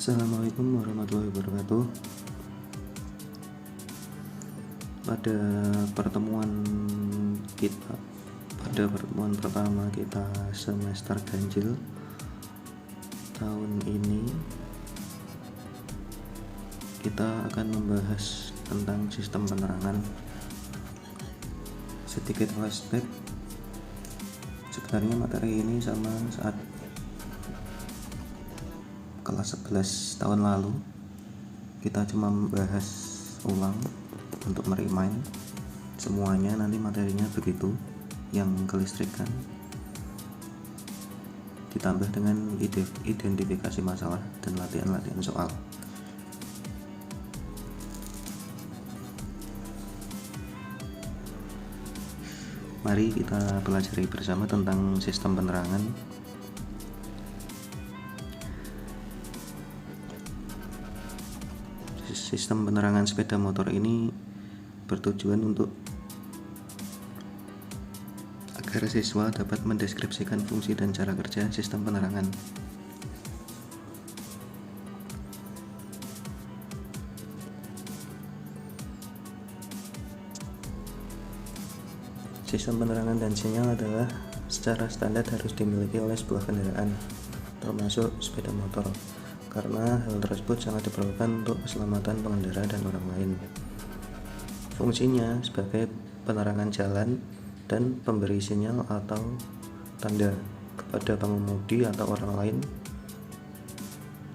Assalamualaikum warahmatullahi wabarakatuh. Pada pertemuan pertama kita semester ganjil tahun ini, kita akan membahas tentang sistem penerangan. Sedikit flashback, sebenarnya materi ini sama saat kelas 11 tahun lalu. Kita cuma membahas ulang untuk merimain semuanya, nanti materinya begitu, yang kelistrikan ditambah dengan identifikasi masalah dan latihan-latihan soal. Mari kita pelajari bersama tentang sistem penerangan. Sistem penerangan sepeda motor ini bertujuan untuk agar siswa dapat mendeskripsikan fungsi dan cara kerja sistem penerangan. Sistem penerangan dan sinyal adalah secara standar harus dimiliki oleh sebuah kendaraan, termasuk sepeda motor, karena hal tersebut sangat diperlukan untuk keselamatan pengendara dan orang lain. Fungsinya sebagai penerangan jalan dan pemberi sinyal atau tanda kepada pengemudi atau orang lain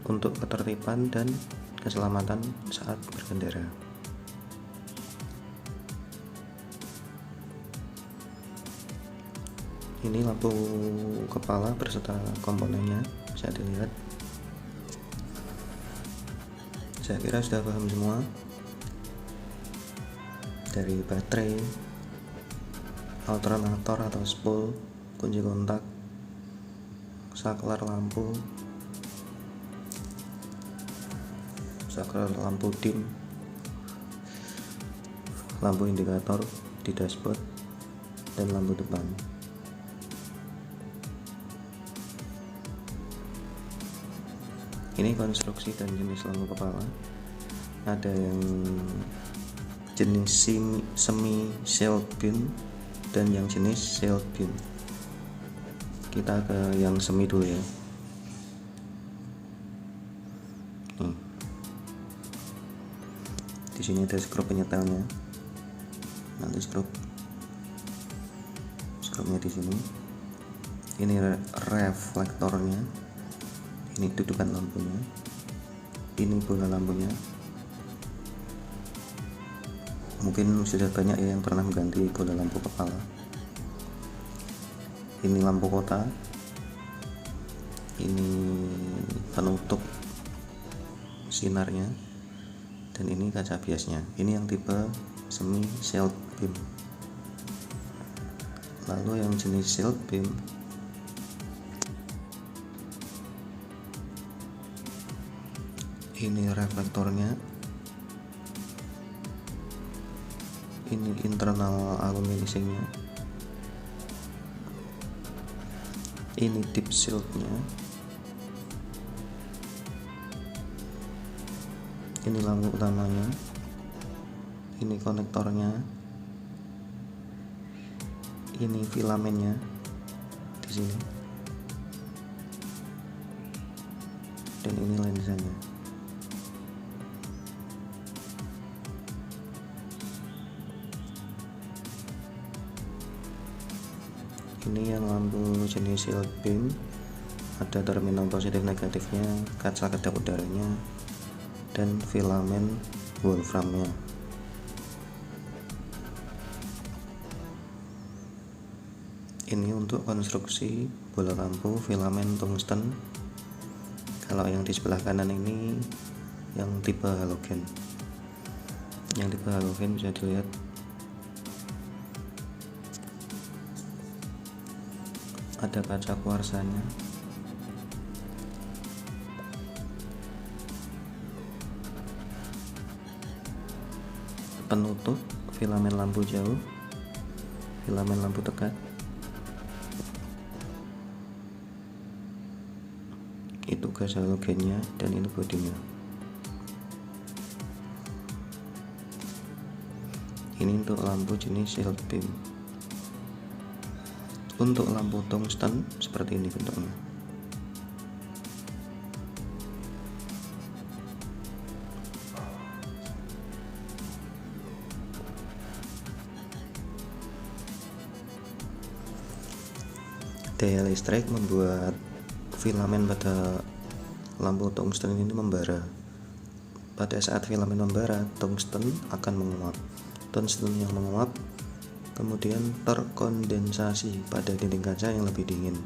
untuk ketertiban dan keselamatan saat berkendara. Ini lampu kepala berserta komponennya, bisa dilihat. Saya kira sudah paham semua, dari baterai, alternator atau spool, kunci kontak, saklar lampu dim, lampu indikator di dashboard, dan lampu depan. Ini konstruksi dan jenis lampu kepala. Ada yang jenis semi shielded beam dan yang jenis shielded beam. Kita ke yang semi dulu ya. Di sini ada skrup penyetelnya. Nanti skrupnya di sini. Ini reflektornya. Ini dudukan lampunya, ini bola lampunya. Mungkin sudah banyak yang pernah mengganti bola lampu kepala. Ini lampu kota, ini penutup sinarnya, dan ini kaca biasnya. Ini yang tipe semi shielded beam. Lalu yang jenis shielded beam, ini reflektornya, ini internal aluminisingnya, ini tip shieldnya, ini lampu utamanya, ini konektornya, ini filamennya di sini, dan ini lensanya. Ini yang lampu jenis shielded beam, ada terminal positif negatifnya, kaca kedap udaranya, dan filamen wolframnya. Ini untuk konstruksi bola lampu filamen tungsten. Kalau yang di sebelah kanan ini yang tipe halogen. Yang tipe halogen bisa dilihat ada kaca kuarsanya, penutup, filamen lampu jauh, filamen lampu dekat, itu gas halogennya, dan ini bodinya. Ini untuk lampu jenis shield beam. Untuk lampu tungsten seperti ini bentuknya. Daya listrik membuat filamen pada lampu tungsten ini membara. Pada saat filamen membara, tungsten akan menguap. Tungsten yang menguap kemudian terkondensasi pada dinding kaca yang lebih dingin.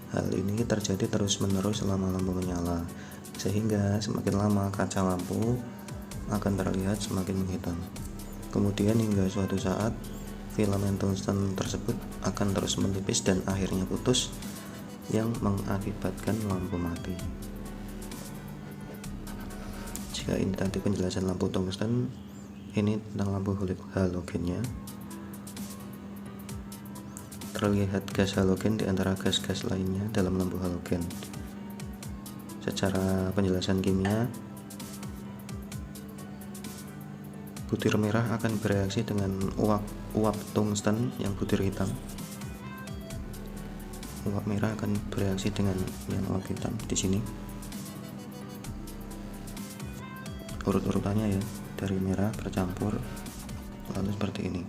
Hal ini terjadi terus-menerus selama lampu menyala, sehingga semakin lama kaca lampu akan terlihat semakin menghitam. Kemudian hingga suatu saat filamen tungsten tersebut akan terus menipis dan akhirnya putus, yang mengakibatkan lampu mati. Jika ini tadi penjelasan lampu tungsten, ini tentang lampu halogennya. Terlihat gas halogen di antara gas-gas lainnya dalam lampu halogen. Secara penjelasan kimia, butir merah akan bereaksi dengan uap tungsten yang butir hitam. Uap merah akan bereaksi dengan yang uap hitam di sini. Urut-urutannya ya, dari merah bercampur lalu seperti ini.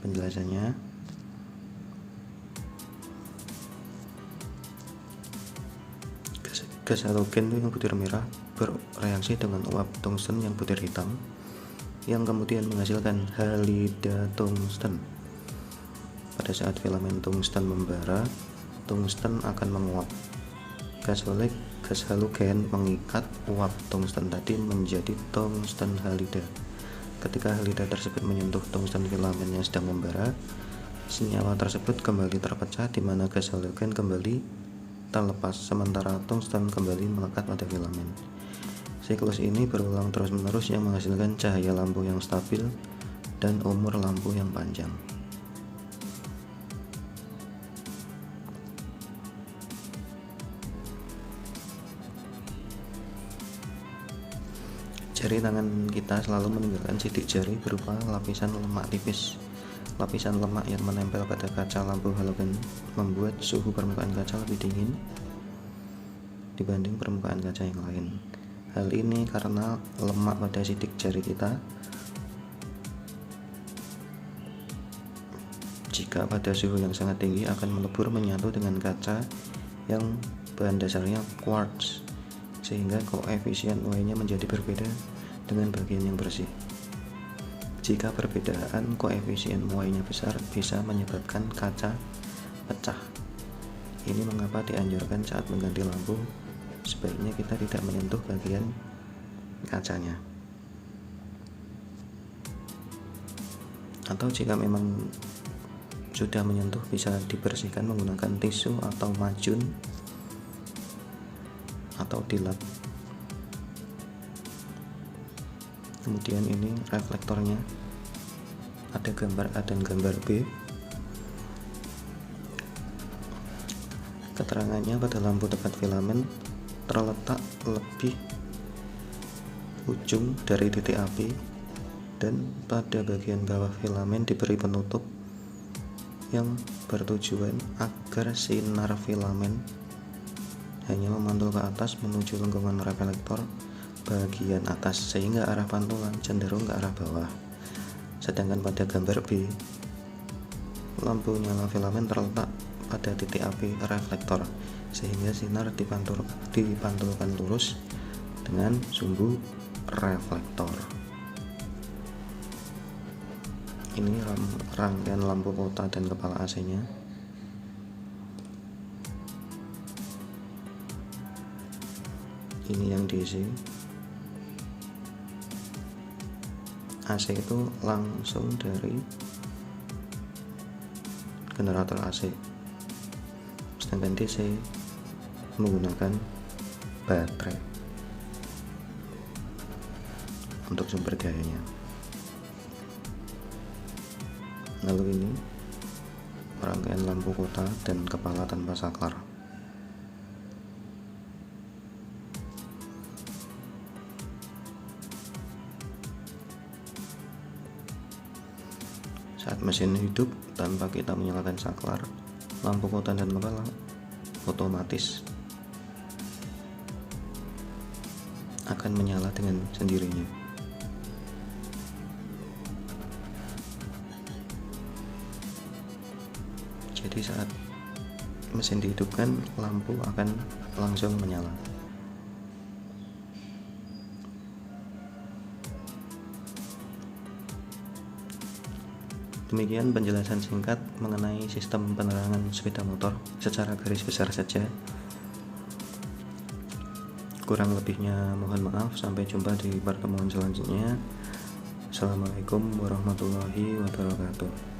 Penjelasannya, gas halogen yang butir merah bereaksi dengan uap tungsten yang butir hitam, yang kemudian menghasilkan halida tungsten. Pada saat filamen tungsten membara, tungsten akan menguap. Gas halogen mengikat uap tungsten tadi menjadi tungsten halida. Ketika halida tersebut menyentuh tungsten filamen yang sedang membara, senyawa tersebut kembali terpecah, di mana gas halogen kembali terlepas, sementara tungsten kembali melekat pada filamen. Siklus ini berulang terus-menerus yang menghasilkan cahaya lampu yang stabil dan umur lampu yang panjang. Jari tangan kita selalu meninggalkan sidik jari berupa lapisan lemak tipis. Lapisan lemak yang menempel pada kaca lampu halogen membuat suhu permukaan kaca lebih dingin dibanding permukaan kaca yang lain. Hal ini karena lemak pada sidik jari kita. Jika pada suhu yang sangat tinggi akan melebur menyatu dengan kaca yang bahan dasarnya quartz, sehingga koefisien Y-nya menjadi berbeda dengan bagian yang bersih. Jika perbedaan koefisien Y-nya besar, bisa menyebabkan kaca pecah. Ini mengapa dianjurkan saat mengganti lampu, sebaiknya kita tidak menyentuh bagian kacanya. Atau jika memang sudah menyentuh, bisa dibersihkan menggunakan tisu atau macun atau dilap. Kemudian ini reflektornya, ada gambar A dan gambar B. Keterangannya, pada lampu tepat filamen terletak lebih ujung dari titik api, dan pada bagian bawah filamen diberi penutup yang bertujuan agar sinar filamen hanya memantul ke atas menuju lengkungan reflektor bagian atas, sehingga arah pantulan cenderung ke arah bawah. Sedangkan pada gambar B, lampu nyala filamen terletak pada titik api reflektor, sehingga sinar dipantulkan lurus dengan sumbu reflektor. Ini rangkaian lampu kota dan kepala AC-nya. Ini yang DC. AC itu langsung dari generator AC, sedangkan DC menggunakan baterai untuk sumber dayanya. Lalu ini rangkaian lampu kota dan kepala tanpa saklar. mesin hidup tanpa kita menyalakan saklar, lampu kota dan lokal otomatis akan menyala dengan sendirinya. Jadi saat mesin dihidupkan, lampu akan langsung menyala. Demikian penjelasan singkat mengenai sistem penerangan sepeda motor secara garis besar saja. Kurang lebihnya mohon maaf. Sampai jumpa di pertemuan selanjutnya. Assalamualaikum warahmatullahi wabarakatuh.